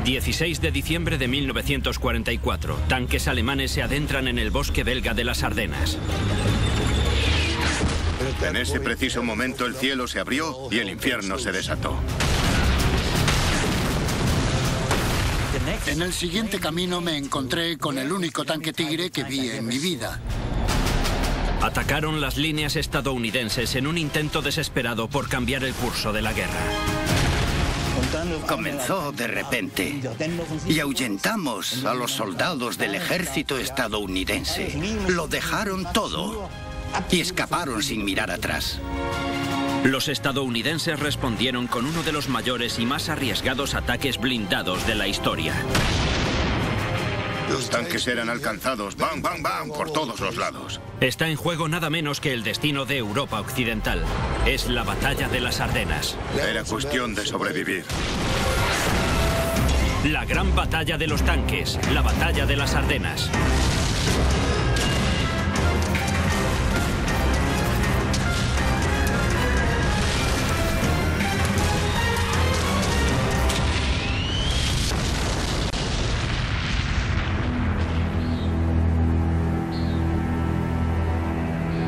16 de diciembre de 1944. Tanques alemanes se adentran en el bosque belga de las Ardenas. En ese preciso momento el cielo se abrió y el infierno se desató. En el siguiente camino me encontré con el único tanque Tigre que vi en mi vida. Atacaron las líneas estadounidenses en un intento desesperado por cambiar el curso de la guerra. Comenzó de repente y ahuyentamos a los soldados del ejército estadounidense. Lo dejaron todo y escaparon sin mirar atrás. Los estadounidenses respondieron con uno de los mayores y más arriesgados ataques blindados de la historia. Los tanques eran alcanzados, ¡bam, bam, bam!, por todos los lados. Está en juego nada menos que el destino de Europa Occidental. Es la batalla de las Ardenas. Era cuestión de sobrevivir. La gran batalla de los tanques, la batalla de las Ardenas.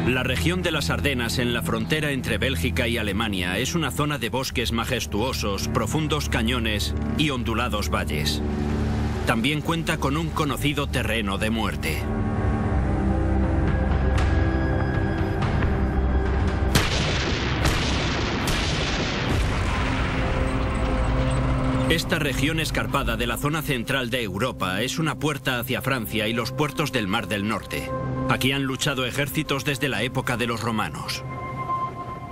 La región de las Ardenas, en la frontera entre Bélgica y Alemania, es una zona de bosques majestuosos, profundos cañones y ondulados valles. También cuenta con un conocido terreno de muerte. Esta región escarpada de la zona central de Europa es una puerta hacia Francia y los puertos del Mar del Norte. Aquí han luchado ejércitos desde la época de los romanos.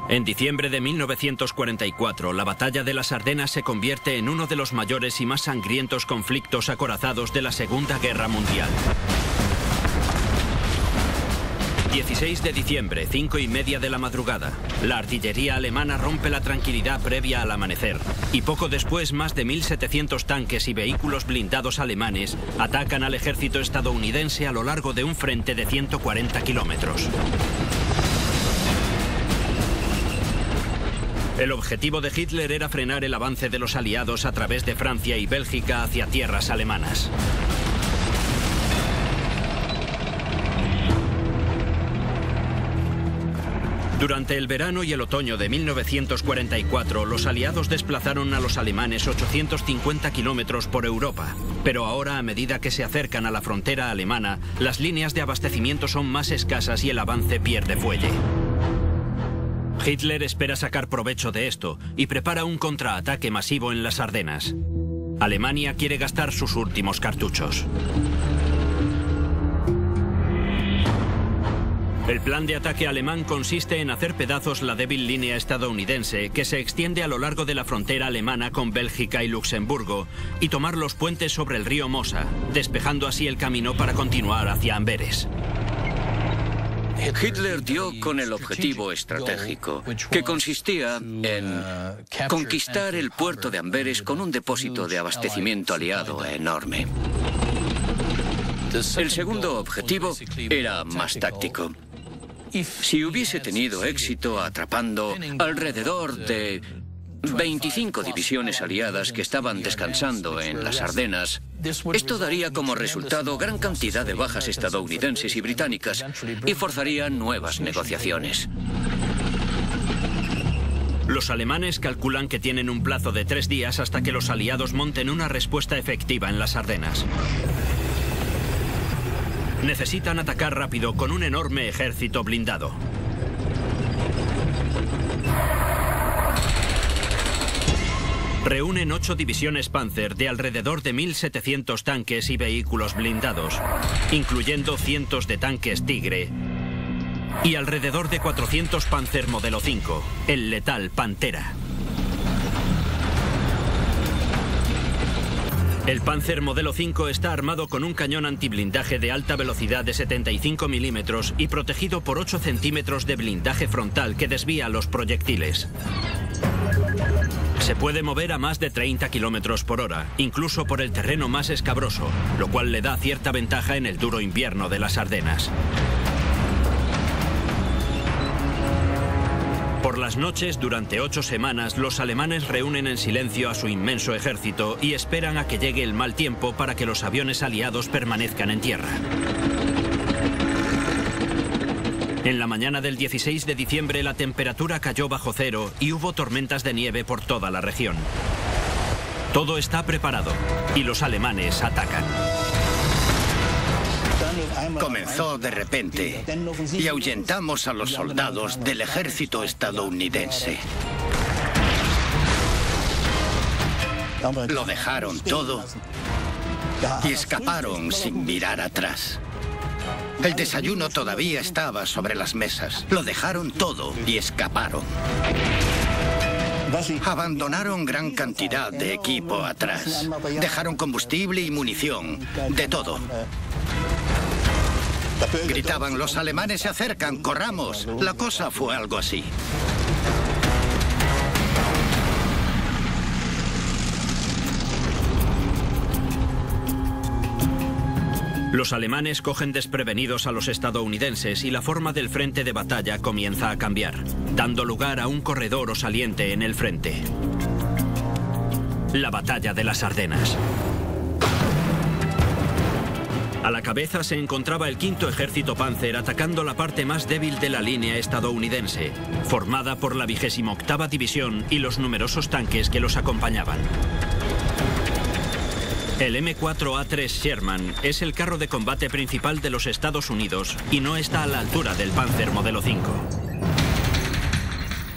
En diciembre de 1944, la batalla de las Ardenas se convierte en uno de los mayores y más sangrientos conflictos acorazados de la Segunda Guerra Mundial. 16 de diciembre, 5:30 de la madrugada. La artillería alemana rompe la tranquilidad previa al amanecer y poco después más de 1.700 tanques y vehículos blindados alemanes atacan al ejército estadounidense a lo largo de un frente de 140 kilómetros. El objetivo de Hitler era frenar el avance de los aliados a través de Francia y Bélgica hacia tierras alemanas. Durante el verano y el otoño de 1944, los aliados desplazaron a los alemanes 850 kilómetros por Europa. Pero ahora, a medida que se acercan a la frontera alemana, las líneas de abastecimiento son más escasas y el avance pierde fuelle. Hitler espera sacar provecho de esto y prepara un contraataque masivo en las Ardenas. Alemania quiere gastar sus últimos cartuchos. El plan de ataque alemán consiste en hacer pedazos la débil línea estadounidense que se extiende a lo largo de la frontera alemana con Bélgica y Luxemburgo y tomar los puentes sobre el río Mosa, despejando así el camino para continuar hacia Amberes. Hitler dio con el objetivo estratégico, que consistía en conquistar el puerto de Amberes con un depósito de abastecimiento aliado enorme. El segundo objetivo era más táctico. Si hubiese tenido éxito atrapando alrededor de 25 divisiones aliadas que estaban descansando en las Ardenas, esto daría como resultado gran cantidad de bajas estadounidenses y británicas y forzaría nuevas negociaciones. Los alemanes calculan que tienen un plazo de 3 días hasta que los aliados monten una respuesta efectiva en las Ardenas. Necesitan atacar rápido con un enorme ejército blindado. Reúnen 8 divisiones Panzer de alrededor de 1.700 tanques y vehículos blindados, incluyendo cientos de tanques Tigre y alrededor de 400 Panzer modelo 5, el letal Pantera. El Panzer modelo 5 está armado con un cañón antiblindaje de alta velocidad de 75 milímetros y protegido por 8 centímetros de blindaje frontal que desvía los proyectiles. Se puede mover a más de 30 kilómetros por hora, incluso por el terreno más escabroso, lo cual le da cierta ventaja en el duro invierno de las Ardenas. Por Por las noches, durante 8 semanas, los alemanes reúnen en silencio a su inmenso ejército y esperan a que llegue el mal tiempo para que los aviones aliados permanezcan en tierra. En la mañana del 16 de diciembre la temperatura cayó bajo cero y hubo tormentas de nieve por toda la región. Todo está preparado y los alemanes atacan. Comenzó de repente y ahuyentamos a los soldados del ejército estadounidense. Lo dejaron todo y escaparon sin mirar atrás. El desayuno todavía estaba sobre las mesas. Lo dejaron todo y escaparon. Abandonaron gran cantidad de equipo atrás. Dejaron combustible y munición, de todo. Gritaban, los alemanes se acercan, corramos. La cosa fue algo así. Los alemanes cogen desprevenidos a los estadounidenses y la forma del frente de batalla comienza a cambiar, dando lugar a un corredor o saliente en el frente. La batalla de las Ardenas. A la cabeza se encontraba el 5º Ejército Panzer atacando la parte más débil de la línea estadounidense, formada por la 28ª División y los numerosos tanques que los acompañaban. El M4A3 Sherman es el carro de combate principal de los Estados Unidos y no está a la altura del Panzer modelo 5.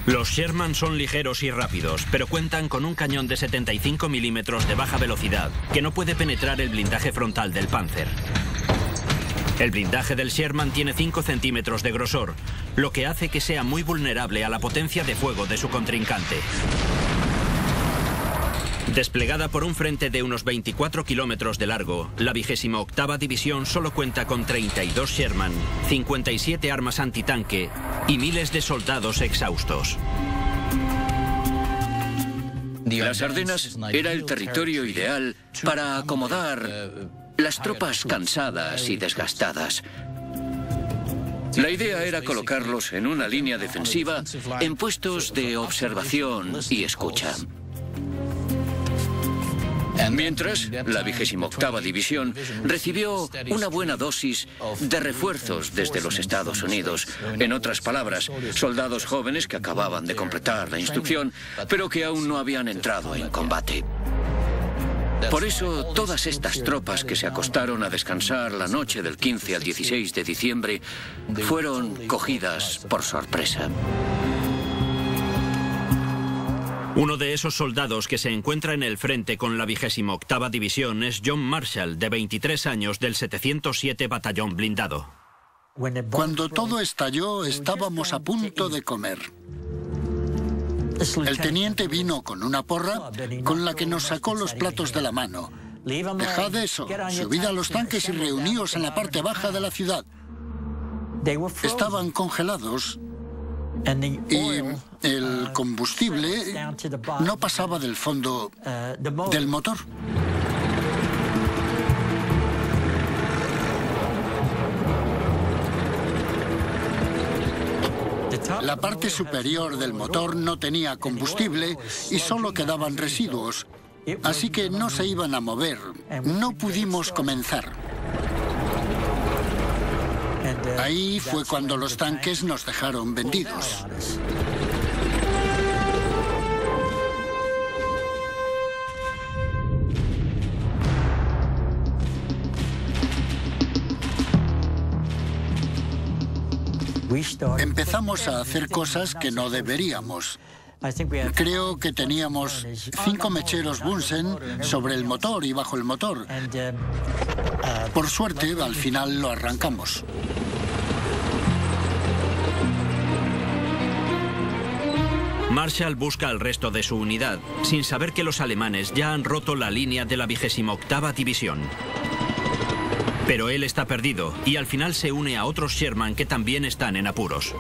Los Sherman son ligeros y rápidos, pero cuentan con un cañón de 75 milímetros de baja velocidad que no puede penetrar el blindaje frontal del Panzer. El blindaje del Sherman tiene 5 centímetros de grosor, lo que hace que sea muy vulnerable a la potencia de fuego de su contrincante. Desplegada por un frente de unos 24 kilómetros de largo, la 28ª División solo cuenta con 32 Sherman, 57 armas antitanque y miles de soldados exhaustos. Las Ardenas era el territorio ideal para acomodar las tropas cansadas y desgastadas. La idea era colocarlos en una línea defensiva en puestos de observación y escucha. Mientras, la 28ª División recibió una buena dosis de refuerzos desde los Estados Unidos. En otras palabras, soldados jóvenes que acababan de completar la instrucción, pero que aún no habían entrado en combate. Por eso, todas estas tropas que se acostaron a descansar la noche del 15 al 16 de diciembre fueron cogidas por sorpresa. Uno de esos soldados que se encuentra en el frente con la 28ª División es John Marshall, de 23 años, del 707 Batallón Blindado. Cuando todo estalló, estábamos a punto de comer. El teniente vino con una porra con la que nos sacó los platos de la mano. Dejad eso, subid a los tanques y reuníos en la parte baja de la ciudad. Estaban congelados y el combustible no pasaba del fondo del motor. La parte superior del motor no tenía combustible y solo quedaban residuos, así que no se iban a mover. No pudimos comenzar. Ahí fue cuando los tanques nos dejaron vendidos. Empezamos a hacer cosas que no deberíamos. Creo que teníamos 5 mecheros Bunsen sobre el motor y bajo el motor. Por suerte, al final lo arrancamos. Marshall busca al resto de su unidad, sin saber que los alemanes ya han roto la línea de la 28ª División. Pero él está perdido y al final se une a otros Sherman que también están en apuros.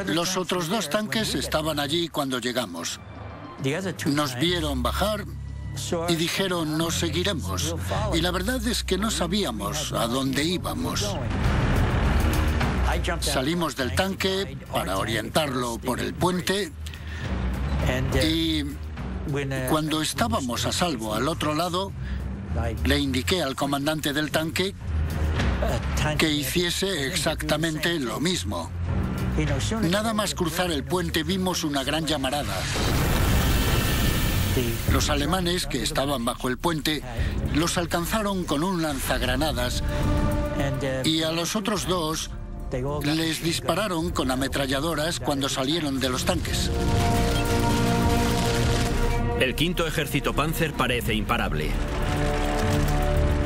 Los otros 2 tanques estaban allí cuando llegamos. Nos vieron bajar y dijeron, nos seguiremos. Y la verdad es que no sabíamos a dónde íbamos. Salimos del tanque para orientarlo por el puente y cuando estábamos a salvo al otro lado, le indiqué al comandante del tanque que hiciese exactamente lo mismo. Nada más cruzar el puente vimos una gran llamarada. Los alemanes que estaban bajo el puente los alcanzaron con un lanzagranadas y a los otros dos les dispararon con ametralladoras cuando salieron de los tanques. El quinto ejército Panzer parece imparable.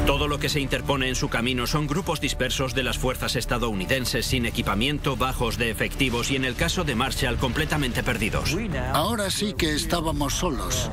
Todo lo que se interpone en su camino son grupos dispersos de las fuerzas estadounidenses sin equipamiento, bajos de efectivos y en el caso de Marshall completamente perdidos. Ahora sí que estábamos solos.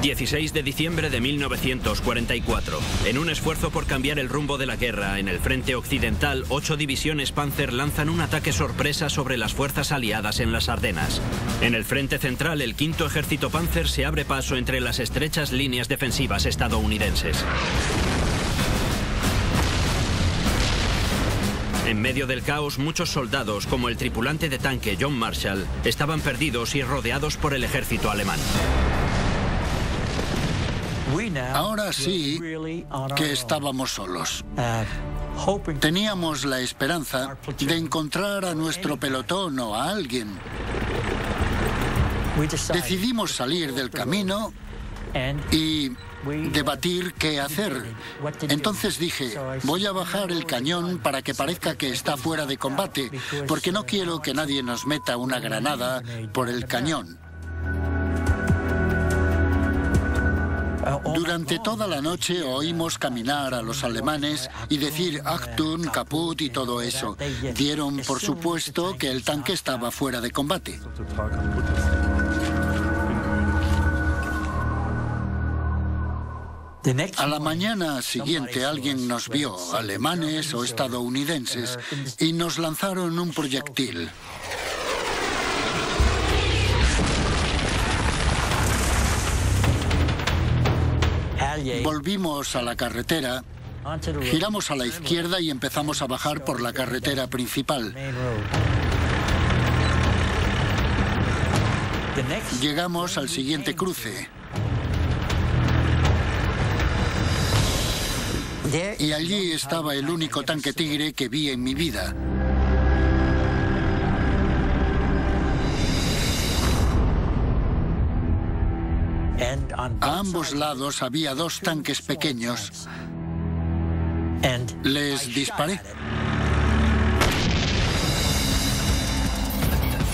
...16 de diciembre de 1944. En un esfuerzo por cambiar el rumbo de la guerra, en el frente occidental, 8 divisiones Panzer lanzan un ataque sorpresa sobre las fuerzas aliadas en las Ardenas. En el frente central, el quinto ejército Panzer se abre paso entre las estrechas líneas defensivas estadounidenses. En medio del caos, muchos soldados, como el tripulante de tanque John Marshall, estaban perdidos y rodeados por el ejército alemán. Ahora sí que estábamos solos. Teníamos la esperanza de encontrar a nuestro pelotón o a alguien. Decidimos salir del camino y debatir qué hacer. Entonces dije, voy a bajar el cañón para que parezca que está fuera de combate, porque no quiero que nadie nos meta una granada por el cañón. Durante toda la noche oímos caminar a los alemanes y decir Achtung, kaput y todo eso. Dieron por supuesto que el tanque estaba fuera de combate. A la mañana siguiente alguien nos vio, alemanes o estadounidenses, y nos lanzaron un proyectil. Volvimos a la carretera, giramos a la izquierda y empezamos a bajar por la carretera principal. Llegamos al siguiente cruce. Y allí estaba el único tanque Tigre que vi en mi vida. A ambos lados había 2 tanques pequeños. Les disparé.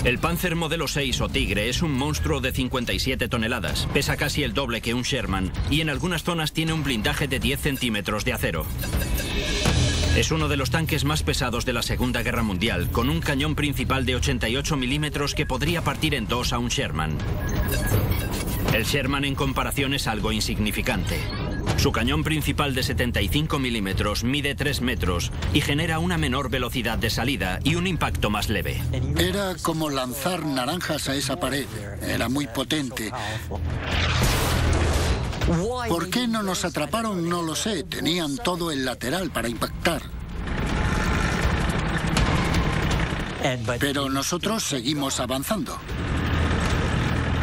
El Panzer modelo 6 o Tigre es un monstruo de 57 toneladas, pesa casi el doble que un Sherman y en algunas zonas tiene un blindaje de 10 centímetros de acero. Es uno de los tanques más pesados de la Segunda Guerra Mundial, con un cañón principal de 88 milímetros que podría partir en 2 a un Sherman. El Sherman en comparación es algo insignificante. Su cañón principal de 75 milímetros mide 3 metros y genera una menor velocidad de salida y un impacto más leve. Era como lanzar naranjas a esa pared. Era muy potente. ¿Por qué no nos atraparon? No lo sé. Tenían todo el lateral para impactar. Pero nosotros seguimos avanzando.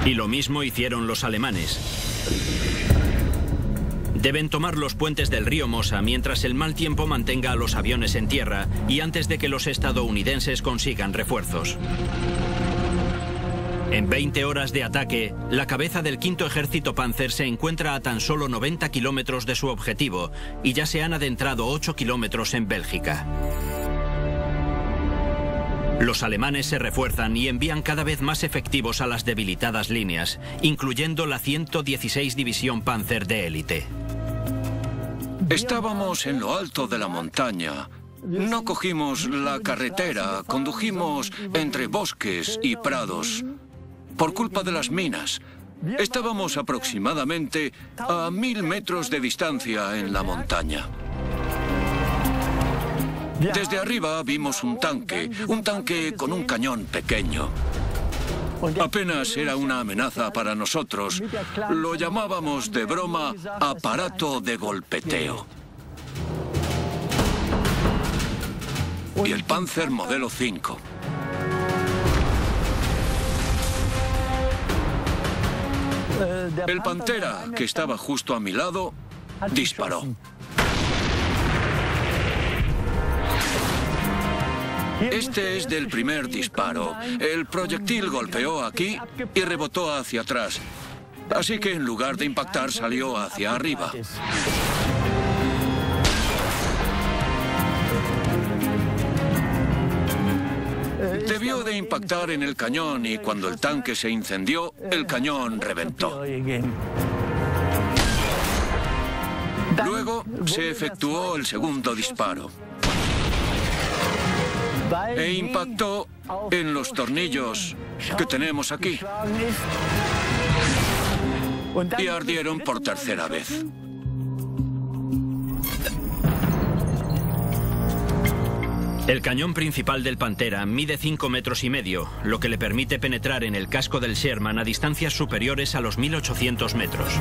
Y lo mismo hicieron los alemanes. Deben tomar los puentes del río Mosa mientras el mal tiempo mantenga a los aviones en tierra y antes de que los estadounidenses consigan refuerzos. En 20 horas de ataque, la cabeza del quinto ejército Panzer se encuentra a tan solo 90 kilómetros de su objetivo y ya se han adentrado 8 kilómetros en Bélgica. Los alemanes se refuerzan y envían cada vez más efectivos a las debilitadas líneas, incluyendo la 116 División Panzer de élite. Estábamos en lo alto de la montaña. No cogimos la carretera, condujimos entre bosques y prados. Por culpa de las minas. Estábamos aproximadamente a 1000 metros de distancia en la montaña. Desde arriba vimos un tanque con un cañón pequeño. Apenas era una amenaza para nosotros. Lo llamábamos de broma aparato de golpeteo. Y el Panzer modelo 5. El Pantera, que estaba justo a mi lado, disparó. Este es del primer disparo. El proyectil golpeó aquí y rebotó hacia atrás. Así que en lugar de impactar salió hacia arriba. Debió de impactar en el cañón y cuando el tanque se incendió, el cañón reventó. Luego se efectuó el segundo disparo. E impactó en los tornillos que tenemos aquí. Y ardieron por tercera vez. El cañón principal del Pantera mide 5,5 metros, lo que le permite penetrar en el casco del Sherman a distancias superiores a los 1800 metros.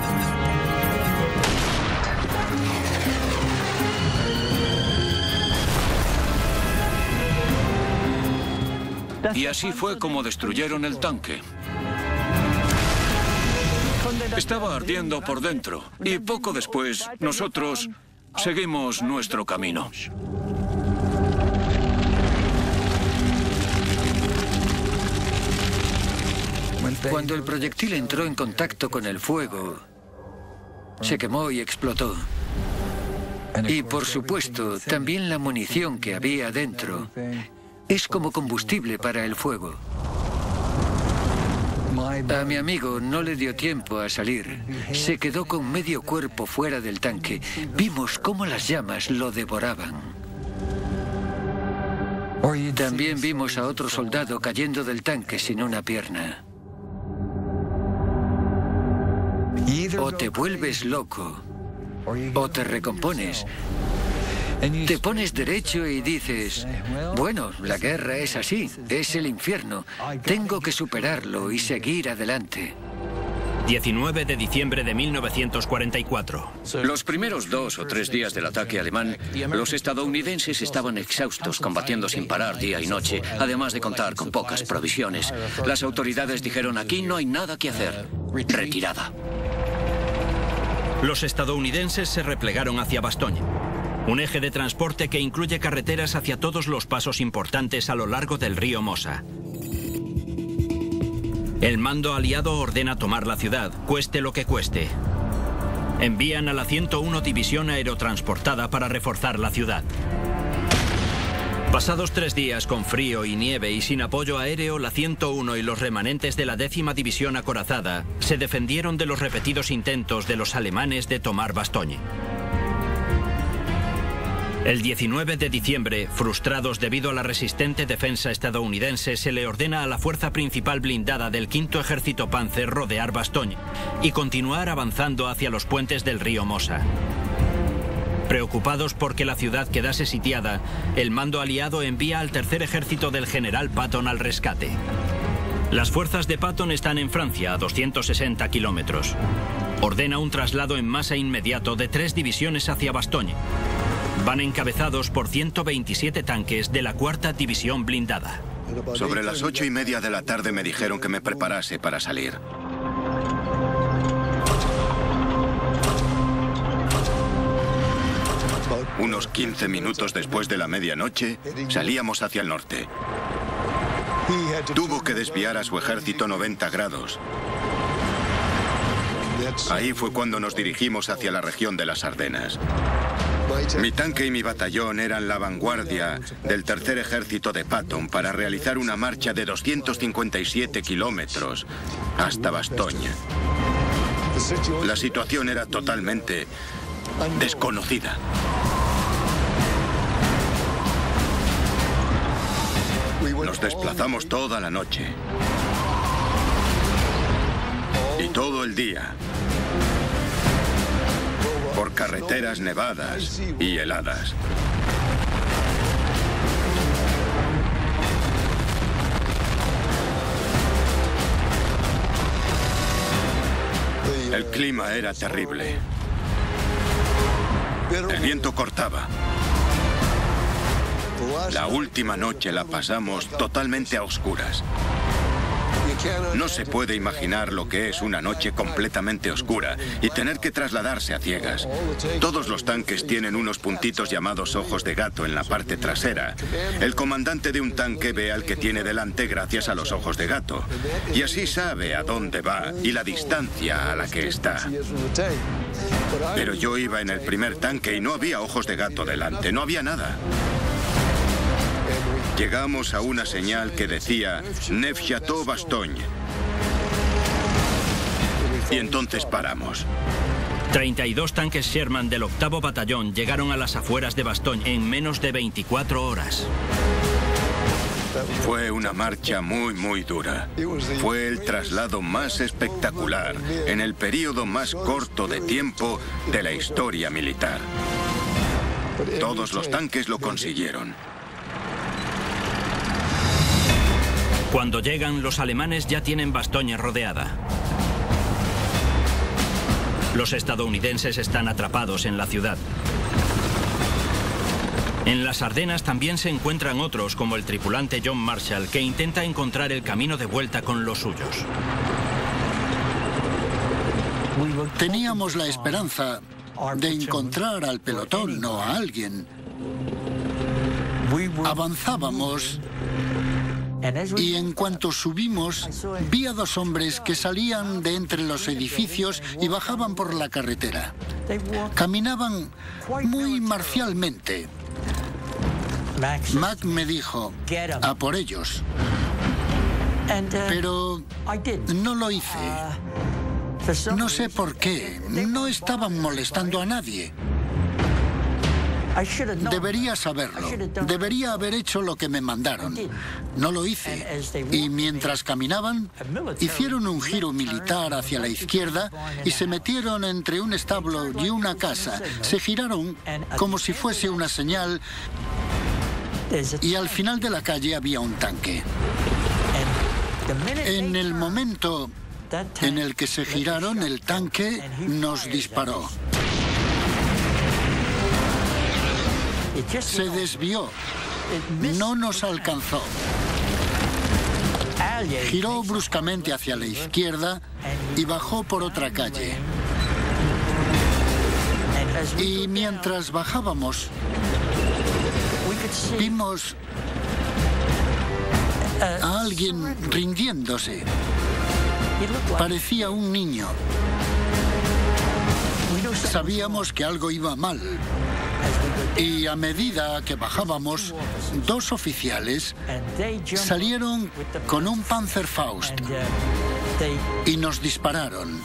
Y así fue como destruyeron el tanque. Estaba ardiendo por dentro y poco después nosotros seguimos nuestro camino. Cuando el proyectil entró en contacto con el fuego, se quemó y explotó. Y por supuesto, también la munición que había dentro es como combustible para el fuego. A mi amigo no le dio tiempo a salir. Se quedó con medio cuerpo fuera del tanque. Vimos cómo las llamas lo devoraban. También vimos a otro soldado cayendo del tanque sin una pierna. O te vuelves loco, o te recompones. Te pones derecho y dices, bueno, la guerra es así, es el infierno. Tengo que superarlo y seguir adelante. 19 de diciembre de 1944. Los primeros 2 o 3 días del ataque alemán, los estadounidenses estaban exhaustos combatiendo sin parar día y noche, además de contar con pocas provisiones. Las autoridades dijeron, aquí no hay nada que hacer. Retirada. Los estadounidenses se replegaron hacia Bastogne, un eje de transporte que incluye carreteras hacia todos los pasos importantes a lo largo del río Mosa. El mando aliado ordena tomar la ciudad, cueste lo que cueste. Envían a la 101 División Aerotransportada para reforzar la ciudad. Pasados 3 días con frío y nieve y sin apoyo aéreo, la 101 y los remanentes de la 10ª División Acorazada se defendieron de los repetidos intentos de los alemanes de tomar Bastogne. El 19 de diciembre, frustrados debido a la resistente defensa estadounidense, se le ordena a la fuerza principal blindada del 5º Ejército Panzer rodear Bastogne y continuar avanzando hacia los puentes del río Mosa. Preocupados por que la ciudad quedase sitiada, el mando aliado envía al tercer ejército del general Patton al rescate. Las fuerzas de Patton están en Francia, a 260 kilómetros. Ordena un traslado en masa inmediato de 3 divisiones hacia Bastogne. Van encabezados por 127 tanques de la 4ª División Blindada. Sobre las 8:30 de la tarde me dijeron que me preparase para salir. Unos 15 minutos después de la medianoche, salíamos hacia el norte. Tuvo que desviar a su ejército 90 grados. Ahí fue cuando nos dirigimos hacia la región de las Ardenas. Mi tanque y mi batallón eran la vanguardia del tercer ejército de Patton para realizar una marcha de 257 kilómetros hasta Bastogne. La situación era totalmente desconocida. Nos desplazamos toda la noche y todo el día por carreteras nevadas y heladas. El clima era terrible. El viento cortaba. La última noche la pasamos totalmente a oscuras. No se puede imaginar lo que es una noche completamente oscura y tener que trasladarse a ciegas. Todos los tanques tienen unos puntitos llamados ojos de gato en la parte trasera. El comandante de un tanque ve al que tiene delante gracias a los ojos de gato. Y así sabe a dónde va y la distancia a la que está. Pero yo iba en el primer tanque y no había ojos de gato delante, no había nada. Llegamos a una señal que decía Neufchâteau-Bastogne. Y entonces paramos. 32 tanques Sherman del 8º Batallón llegaron a las afueras de Bastogne en menos de 24 horas. Fue una marcha muy dura. Fue el traslado más espectacular en el periodo más corto de tiempo de la historia militar. Todos los tanques lo consiguieron. Cuando llegan, los alemanes ya tienen Bastogne rodeada. Los estadounidenses están atrapados en la ciudad. En las Ardenas también se encuentran otros, como el tripulante John Marshall, que intenta encontrar el camino de vuelta con los suyos. Teníamos la esperanza de encontrar al pelotón o a alguien. Avanzábamos y en cuanto subimos, vi a 2 hombres que salían de entre los edificios y bajaban por la carretera. Caminaban muy marcialmente. Mac me dijo, a por ellos. Pero no lo hice. No sé por qué. No estaban molestando a nadie. Debería saberlo. Debería haber hecho lo que me mandaron. No lo hice. Y mientras caminaban, hicieron un giro militar hacia la izquierda y se metieron entre un establo y una casa. Se giraron como si fuese una señal y al final de la calle había un tanque. En el momento en el que se giraron, el tanque nos disparó. Se desvió. No nos alcanzó. Giró bruscamente hacia la izquierda y bajó por otra calle. Y mientras bajábamos, vimos a alguien rindiéndose. Parecía un niño. Sabíamos que algo iba mal. Y a medida que bajábamos, 2 oficiales salieron con un Panzerfaust y nos dispararon.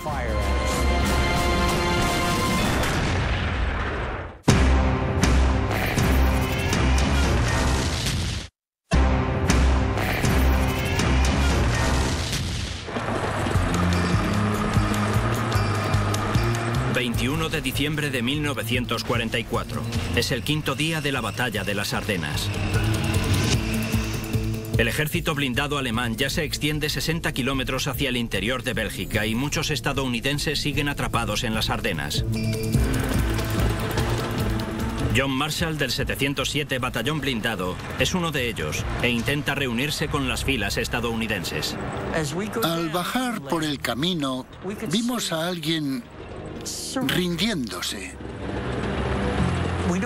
De diciembre de 1944. Es el 5º día de la batalla de las Ardenas. El ejército blindado alemán ya se extiende 60 kilómetros hacia el interior de Bélgica y muchos estadounidenses siguen atrapados en las Ardenas. John Marshall del 707 Batallón Blindado es uno de ellos e intenta reunirse con las filas estadounidenses. Al bajar por el camino, vimos a alguien rindiéndose.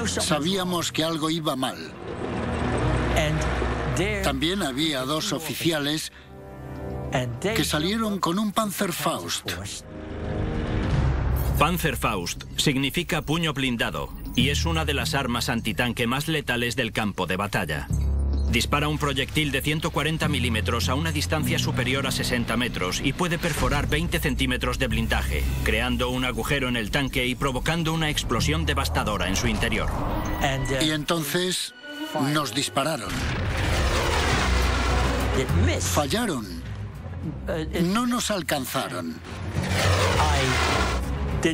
Sabíamos que algo iba mal. También había 2 oficiales que salieron con un Panzerfaust. Panzerfaust significa puño blindado y es una de las armas antitanque más letales del campo de batalla. Dispara un proyectil de 140 milímetros a una distancia superior a 60 metros y puede perforar 20 centímetros de blindaje, creando un agujero en el tanque y provocando una explosión devastadora en su interior. Y entonces nos dispararon. Fallaron. No nos alcanzaron.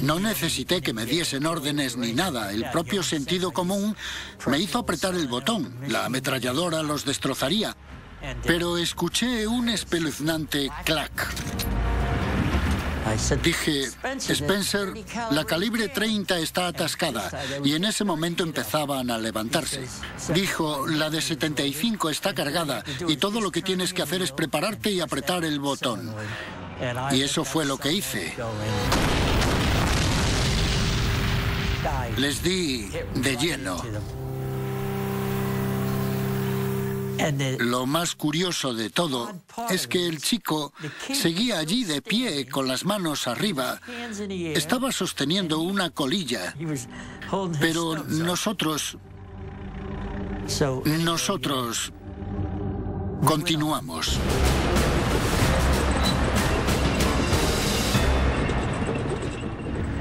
No necesité que me diesen órdenes ni nada. El propio sentido común me hizo apretar el botón. La ametralladora los destrozaría. Pero escuché un espeluznante clac. Dije, Spencer, la calibre 30 está atascada, y en ese momento empezaban a levantarse. Dijo, la de 75 está cargada, y todo lo que tienes que hacer es prepararte y apretar el botón. Y eso fue lo que hice. Les di de lleno. Lo más curioso de todo es que el chico seguía allí de pie con las manos arriba. Estaba sosteniendo una colilla. Pero nosotros continuamos.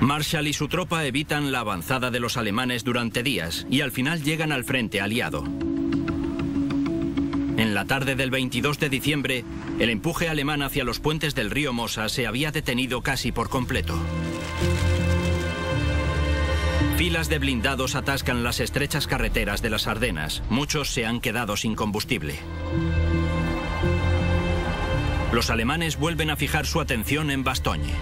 Marshall y su tropa evitan la avanzada de los alemanes durante días y al final llegan al frente aliado. En la tarde del 22 de diciembre, el empuje alemán hacia los puentes del río Mosa se había detenido casi por completo. Filas de blindados atascan las estrechas carreteras de las Ardenas. Muchos se han quedado sin combustible. Los alemanes vuelven a fijar su atención en Bastogne.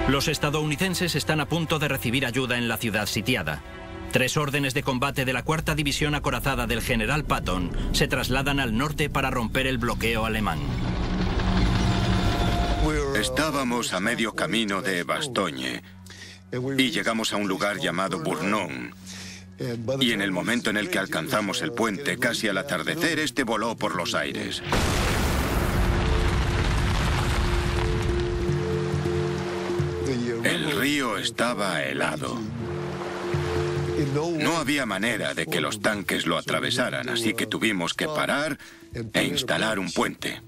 Los estadounidenses están a punto de recibir ayuda en la ciudad sitiada. 3 órdenes de combate de la 4ª División Acorazada del general Patton se trasladan al norte para romper el bloqueo alemán. Estábamos a medio camino de Bastogne y llegamos a un lugar llamado Bournon. Y en el momento en el que alcanzamos el puente, casi al atardecer, este voló por los aires. El río estaba helado. No había manera de que los tanques lo atravesaran, así que tuvimos que parar e instalar un puente.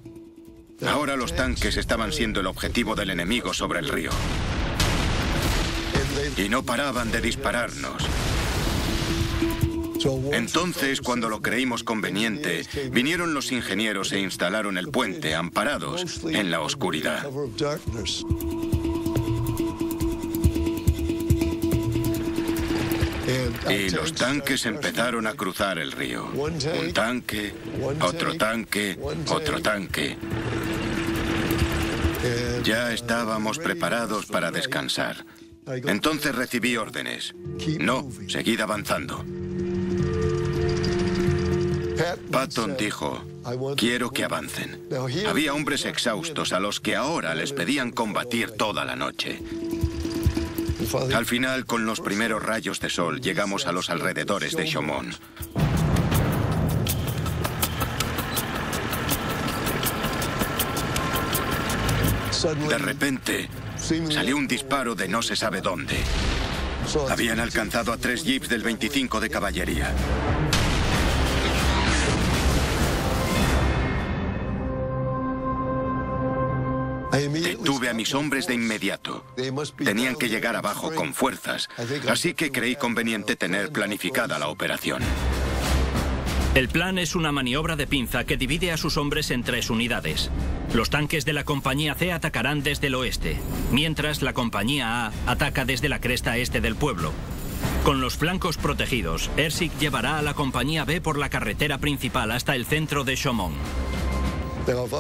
Ahora los tanques estaban siendo el objetivo del enemigo sobre el río. Y no paraban de dispararnos. Entonces, cuando lo creímos conveniente, vinieron los ingenieros e instalaron el puente, amparados en la oscuridad. Y los tanques empezaron a cruzar el río. Un tanque, otro tanque, otro tanque. Ya estábamos preparados para descansar. Entonces recibí órdenes. No, seguid avanzando. Patton dijo, quiero que avancen. Había hombres exhaustos a los que ahora les pedían combatir toda la noche. Al final, con los primeros rayos de sol, llegamos a los alrededores de Chaumont. De repente, salió un disparo de no se sabe dónde. Habían alcanzado a 3 jeeps del 25 de caballería. Detuve a mis hombres de inmediato. Tenían que llegar abajo con fuerzas, así que creí conveniente tener planificada la operación. El plan es una maniobra de pinza que divide a sus hombres en 3 unidades. Los tanques de la compañía C atacarán desde el oeste, mientras la compañía A ataca desde la cresta este del pueblo. Con los flancos protegidos, Erskine llevará a la compañía B por la carretera principal hasta el centro de Chaumont.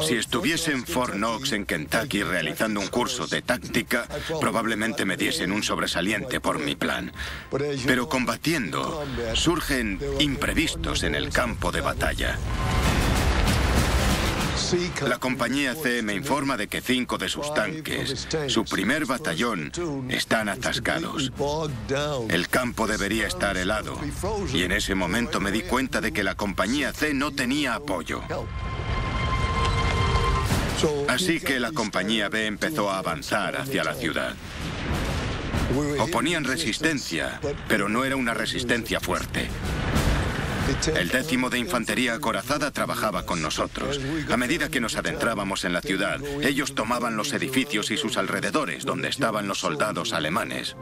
Si estuviese en Fort Knox, en Kentucky, realizando un curso de táctica, probablemente me diesen un sobresaliente por mi plan. Pero combatiendo, surgen imprevistos en el campo de batalla. La compañía C me informa de que 5 de sus tanques, su primer batallón, están atascados. El campo debería estar helado, y en ese momento me di cuenta de que la compañía C no tenía apoyo. Así que la compañía B empezó a avanzar hacia la ciudad. Oponían resistencia, pero no era una resistencia fuerte. El 10º de Infantería Acorazada trabajaba con nosotros. A medida que nos adentrábamos en la ciudad, ellos tomaban los edificios y sus alrededores, donde estaban los soldados alemanes.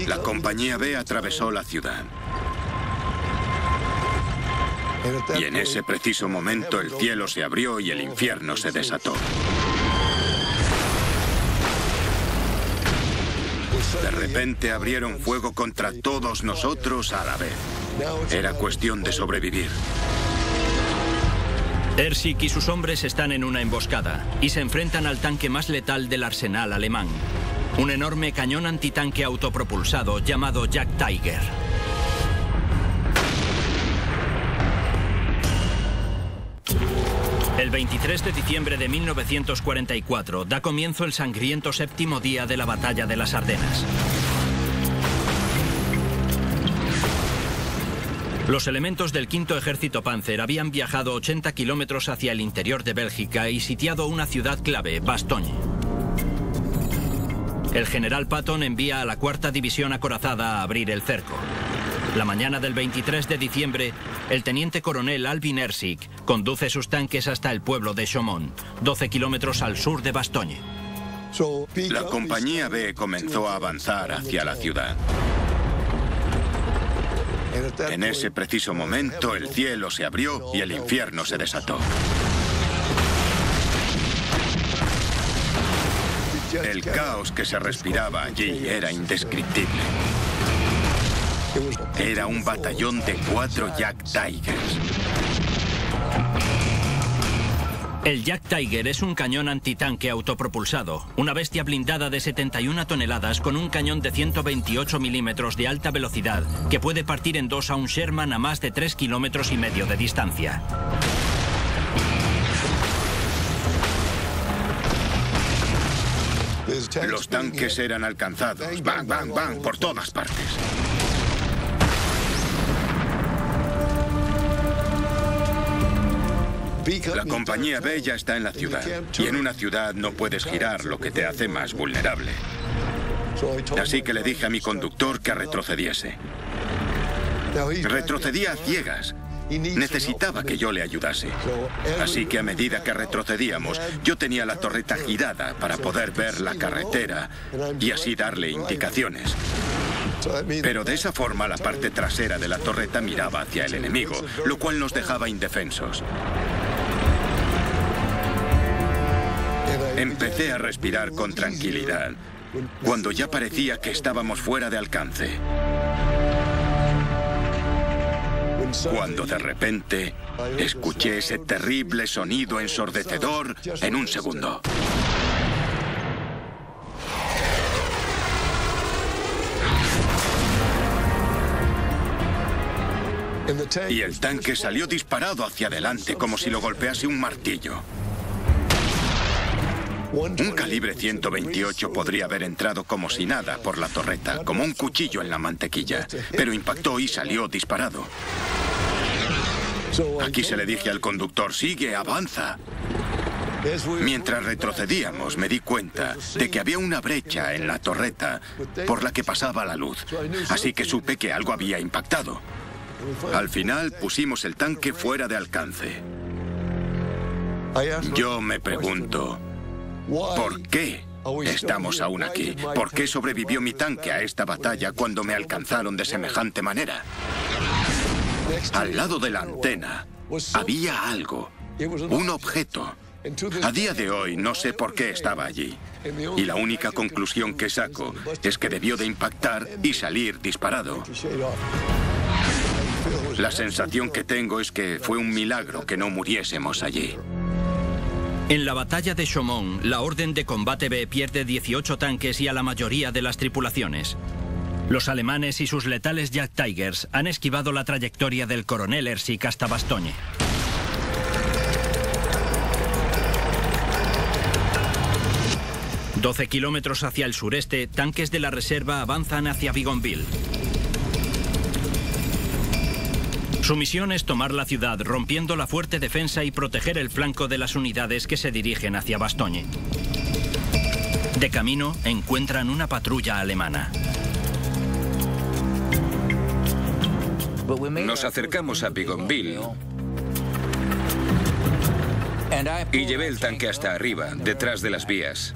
La compañía B atravesó la ciudad. Y en ese preciso momento el cielo se abrió y el infierno se desató. De repente abrieron fuego contra todos nosotros a la vez. Era cuestión de sobrevivir. Hersik y sus hombres están en una emboscada y se enfrentan al tanque más letal del arsenal alemán. Un enorme cañón antitanque autopropulsado llamado Jagdtiger. El 23 de diciembre de 1944 da comienzo el sangriento séptimo día de la batalla de las Ardenas. Los elementos del V Ejército Panzer habían viajado 80 kilómetros hacia el interior de Bélgica y sitiado una ciudad clave, Bastogne. El general Patton envía a la 4ª División acorazada a abrir el cerco. La mañana del 23 de diciembre, el teniente coronel Alvin Hersik conduce sus tanques hasta el pueblo de Chaumont, 12 kilómetros al sur de Bastogne. La compañía B comenzó a avanzar hacia la ciudad. En ese preciso momento, el cielo se abrió y el infierno se desató. El caos que se respiraba allí era indescriptible. Era un batallón de 4 Jagdtigers. El Jagdtiger es un cañón antitanque autopropulsado, una bestia blindada de 71 toneladas con un cañón de 128 milímetros de alta velocidad que puede partir en dos a un Sherman a más de 3,5 kilómetros de distancia. Los tanques eran alcanzados, bang, bang, bang, por todas partes. La compañía B ya está en la ciudad, y en una ciudad no puedes girar, lo que te hace más vulnerable. Así que le dije a mi conductor que retrocediese. Retrocedía a ciegas. Necesitaba que yo le ayudase. Así que a medida que retrocedíamos, yo tenía la torreta girada para poder ver la carretera y así darle indicaciones. Pero de esa forma la parte trasera de la torreta miraba hacia el enemigo, lo cual nos dejaba indefensos. Empecé a respirar con tranquilidad, cuando ya parecía que estábamos fuera de alcance. Cuando de repente escuché ese terrible sonido ensordecedor en un segundo. Y el tanque salió disparado hacia adelante como si lo golpease un martillo. Un calibre 128 podría haber entrado como si nada por la torreta, como un cuchillo en la mantequilla, pero impactó y salió disparado. Aquí se le dije al conductor, sigue, avanza. Mientras retrocedíamos me di cuenta de que había una brecha en la torreta por la que pasaba la luz, así que supe que algo había impactado. Al final pusimos el tanque fuera de alcance. Yo me pregunto, ¿por qué estamos aún aquí? ¿Por qué sobrevivió mi tanque a esta batalla cuando me alcanzaron de semejante manera? Al lado de la antena había algo, un objeto. A día de hoy no sé por qué estaba allí. Y la única conclusión que saco es que debió de impactar y salir disparado. La sensación que tengo es que fue un milagro que no muriésemos allí. En la batalla de Chaumont, la Orden de Combate B pierde 18 tanques y a la mayoría de las tripulaciones. Los alemanes y sus letales Jagdtigers han esquivado la trayectoria del coronel Hersik hasta Bastogne. ...12 kilómetros hacia el sureste, tanques de la reserva avanzan hacia Bigonville. Su misión es tomar la ciudad, rompiendo la fuerte defensa y proteger el flanco de las unidades que se dirigen hacia Bastogne. De camino, encuentran una patrulla alemana. Nos acercamos a Bigonville y llevé el tanque hasta arriba, detrás de las vías.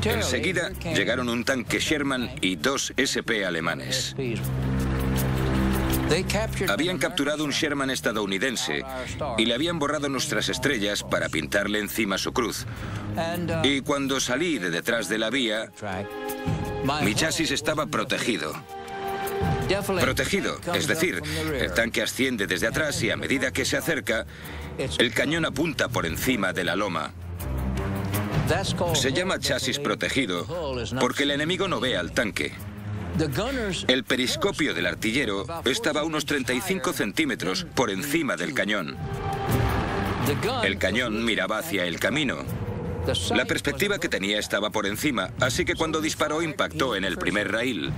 Enseguida llegaron un tanque Sherman y 2 SP alemanes. Habían capturado un Sherman estadounidense y le habían borrado nuestras estrellas para pintarle encima su cruz. Y cuando salí de detrás de la vía, mi chasis estaba protegido. Protegido, es decir, el tanque asciende desde atrás y a medida que se acerca, el cañón apunta por encima de la loma. Se llama chasis protegido porque el enemigo no ve al tanque. El periscopio del artillero estaba a unos 35 centímetros por encima del cañón. El cañón miraba hacia el camino. La perspectiva que tenía estaba por encima, así que cuando disparó impactó en el primer raíl.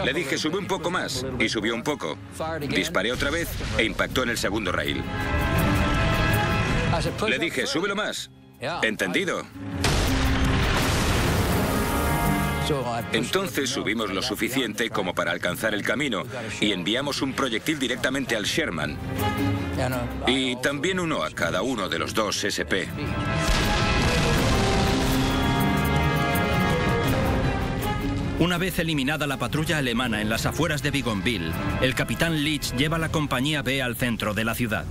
Le dije, sube un poco más, y subió un poco. Disparé otra vez e impactó en el segundo raíl. Le dije, súbelo más. ¿Entendido? Entonces subimos lo suficiente como para alcanzar el camino y enviamos un proyectil directamente al Sherman. Y también uno a cada uno de los dos SP. Una vez eliminada la patrulla alemana en las afueras de Bougainville, el capitán Leach lleva la compañía B al centro de la ciudad.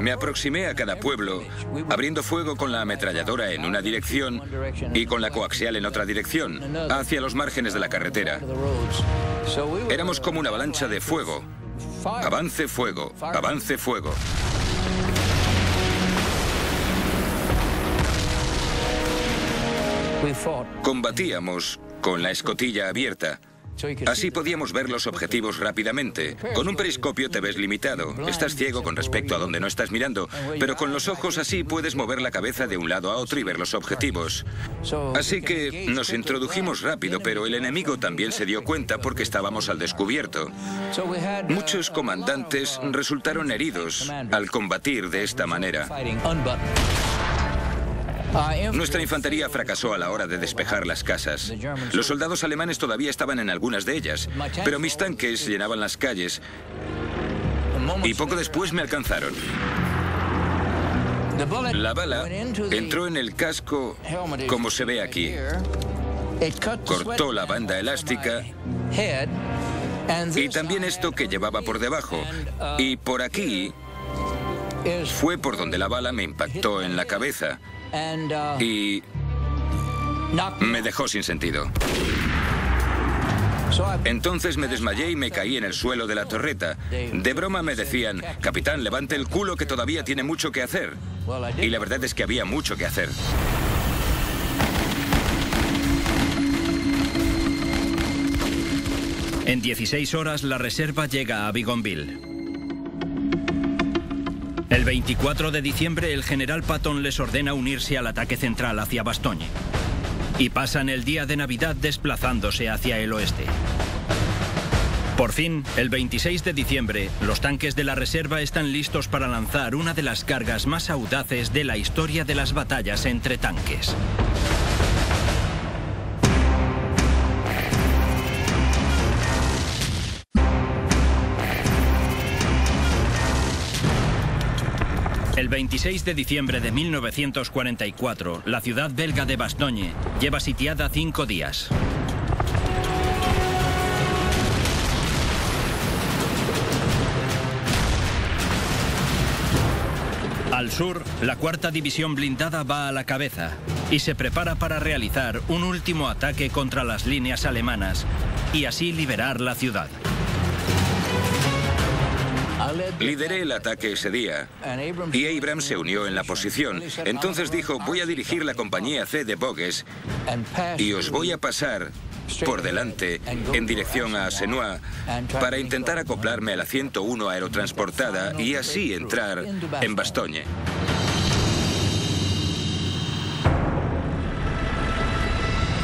Me aproximé a cada pueblo, abriendo fuego con la ametralladora en una dirección y con la coaxial en otra dirección, hacia los márgenes de la carretera. Éramos como una avalancha de fuego. Avance, fuego, avance, fuego. Combatíamos con la escotilla abierta. Así podíamos ver los objetivos rápidamente. Con un periscopio te ves limitado. Estás ciego con respecto a donde no estás mirando, pero con los ojos así puedes mover la cabeza de un lado a otro y ver los objetivos. Así que nos introdujimos rápido, pero el enemigo también se dio cuenta porque estábamos al descubierto. Muchos comandantes resultaron heridos al combatir de esta manera. Nuestra infantería fracasó a la hora de despejar las casas. Los soldados alemanes todavía estaban en algunas de ellas, pero mis tanques llenaban las calles y poco después me alcanzaron. La bala entró en el casco como se ve aquí. Cortó la banda elástica y también esto que llevaba por debajo. Y por aquí fue por donde la bala me impactó en la cabeza. Y me dejó sin sentido. Entonces me desmayé y me caí en el suelo de la torreta. De broma me decían, capitán, levante el culo que todavía tiene mucho que hacer. Y la verdad es que había mucho que hacer. En 16 horas la reserva llega a Bougainville. El 24 de diciembre el general Patton les ordena unirse al ataque central hacia Bastogne. Y pasan el día de Navidad desplazándose hacia el oeste. Por fin, el 26 de diciembre, los tanques de la reserva están listos para lanzar una de las cargas más audaces de la historia de las batallas entre tanques. El 26 de diciembre de 1944, la ciudad belga de Bastogne lleva sitiada 5 días. Al sur, la cuarta división blindada va a la cabeza y se prepara para realizar un último ataque contra las líneas alemanas y así liberar la ciudad. Lideré el ataque ese día y Abrams se unió en la posición. Entonces dijo, voy a dirigir la compañía C de Bogues y os voy a pasar por delante en dirección a Senois para intentar acoplarme a la 101 aerotransportada y así entrar en Bastogne.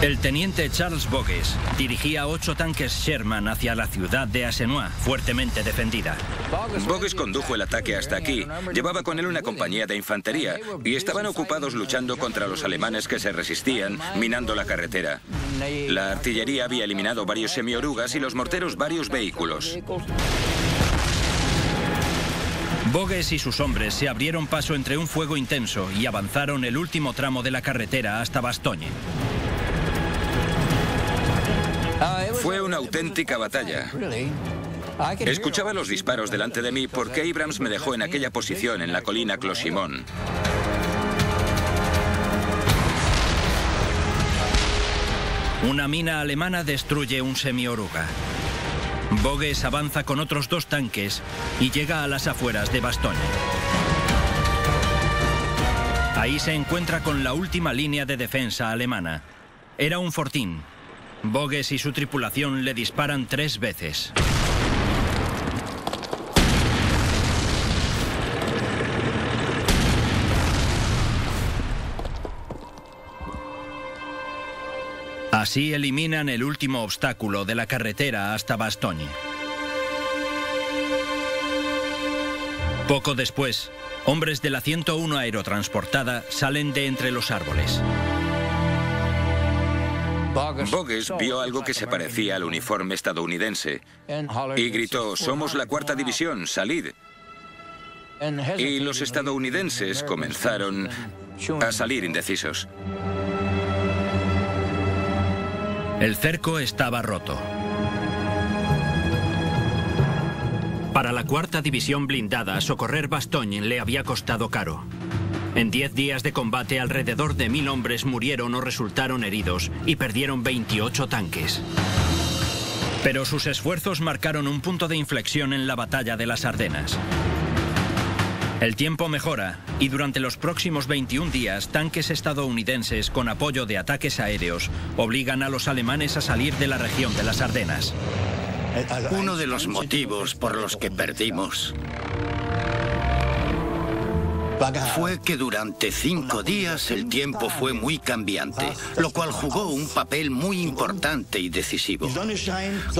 El teniente Charles Bogues dirigía 8 tanques Sherman hacia la ciudad de Senois, fuertemente defendida. Bogues condujo el ataque hasta aquí. Llevaba con él una compañía de infantería y estaban ocupados luchando contra los alemanes que se resistían, minando la carretera. La artillería había eliminado varios semiorugas y los morteros varios vehículos. Bogues y sus hombres se abrieron paso entre un fuego intenso y avanzaron el último tramo de la carretera hasta Bastogne. Fue una auténtica batalla. Escuchaba los disparos delante de mí porque Abrams me dejó en aquella posición en la colina Closimón. Una mina alemana destruye un semioruga. Bogues avanza con otros 2 tanques y llega a las afueras de Bastogne. Ahí se encuentra con la última línea de defensa alemana. Era un fortín. Bogues y su tripulación le disparan 3 veces. Así eliminan el último obstáculo de la carretera hasta Bastogne. Poco después, hombres de la 101 aerotransportada salen de entre los árboles. Bogues vio algo que se parecía al uniforme estadounidense y gritó: «Somos la 4ª división, salid». Y los estadounidenses comenzaron a salir indecisos. El cerco estaba roto. Para la 4ª división blindada, socorrer Bastogne le había costado caro. En 10 días de combate, alrededor de 1000 hombres murieron o resultaron heridos y perdieron 28 tanques. Pero sus esfuerzos marcaron un punto de inflexión en la batalla de las Ardenas. El tiempo mejora y durante los próximos 21 días, tanques estadounidenses con apoyo de ataques aéreos obligan a los alemanes a salir de la región de las Ardenas. Uno de los motivos por los que perdimos fue que durante 5 días el tiempo fue muy cambiante, lo cual jugó un papel muy importante y decisivo.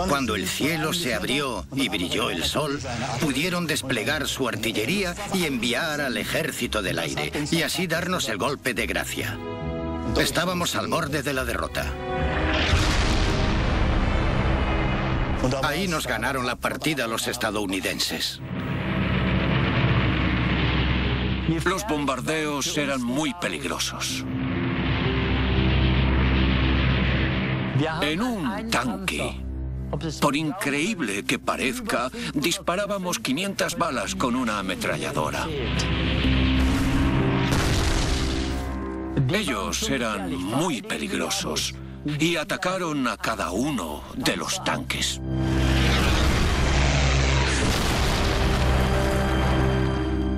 Cuando el cielo se abrió y brilló el sol, pudieron desplegar su artillería y enviar al ejército del aire, y así darnos el golpe de gracia. Estábamos al borde de la derrota. Ahí nos ganaron la partida los estadounidenses. Los bombardeos eran muy peligrosos. En un tanque, por increíble que parezca, disparábamos 500 balas con una ametralladora. Ellos eran muy peligrosos y atacaron a cada uno de los tanques.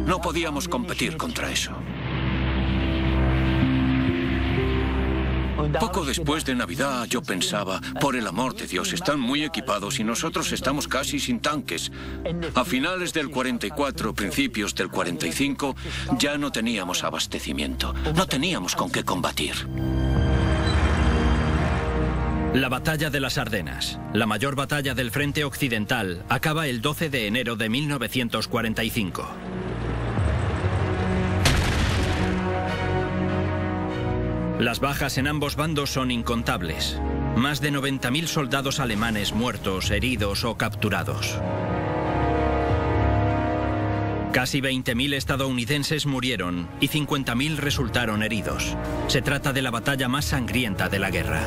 No podíamos competir contra eso. Poco después de Navidad yo pensaba, por el amor de Dios, están muy equipados y nosotros estamos casi sin tanques. A finales del 44, principios del 45, ya no teníamos abastecimiento. No teníamos con qué combatir. La batalla de las Ardenas, la mayor batalla del frente occidental, acaba el 12 de enero de 1945. Las bajas en ambos bandos son incontables. Más de 90.000 soldados alemanes muertos, heridos o capturados. Casi 20.000 estadounidenses murieron y 50.000 resultaron heridos. Se trata de la batalla más sangrienta de la guerra.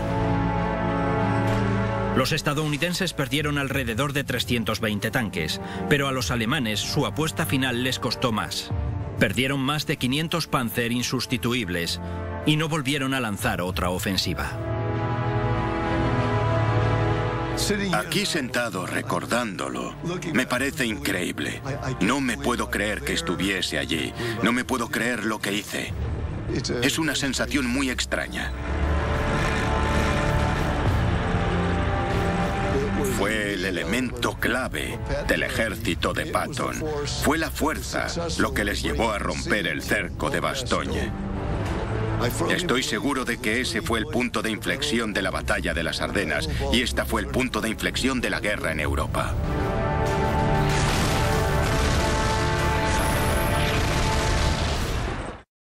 Los estadounidenses perdieron alrededor de 320 tanques, pero a los alemanes su apuesta final les costó más. Perdieron más de 500 Panzer insustituibles y no volvieron a lanzar otra ofensiva. Aquí sentado recordándolo, me parece increíble. No me puedo creer que estuviese allí. No me puedo creer lo que hice. Es una sensación muy extraña. Fue el elemento clave del ejército de Patton. Fue la fuerza lo que les llevó a romper el cerco de Bastogne. Estoy seguro de que ese fue el punto de inflexión de la batalla de las Ardenas y esta fue el punto de inflexión de la guerra en Europa.